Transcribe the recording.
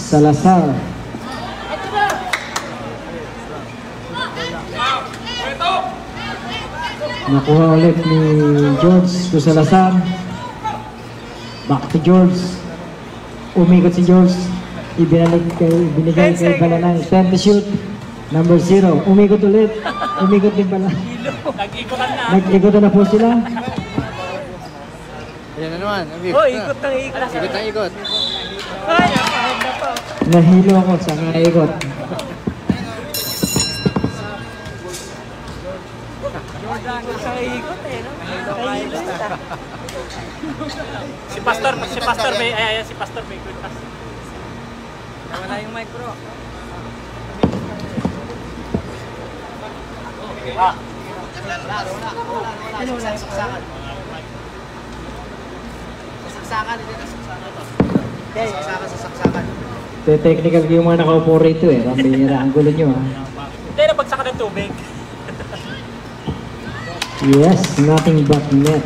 Salazar. Nakuha ulit ni George to Salazar. Back to George. Umikot si George. Binigay kay Balanay. 10 to shoot. Number 0. Umikot ulit. Umikot din pala. Nag-ikotan na po sila. Ayan na naman. Oh, ikot ng ikot. Ikot ng ikot. Ay, napahid na po. Nahilo ako sa ikot. Ikot sa ikot eh, no? Nahilo ita. Si Pastor may, si Pastor may good pass. Wala yung mic, bro. Ah. Wala. Saksakan. Saksakan. Saksakan. Technical yung mga nakaupo rito eh. Pambihira ang gulo nyo ha. Hindi, nabagsakan ng tubig. Yes, nothing but net.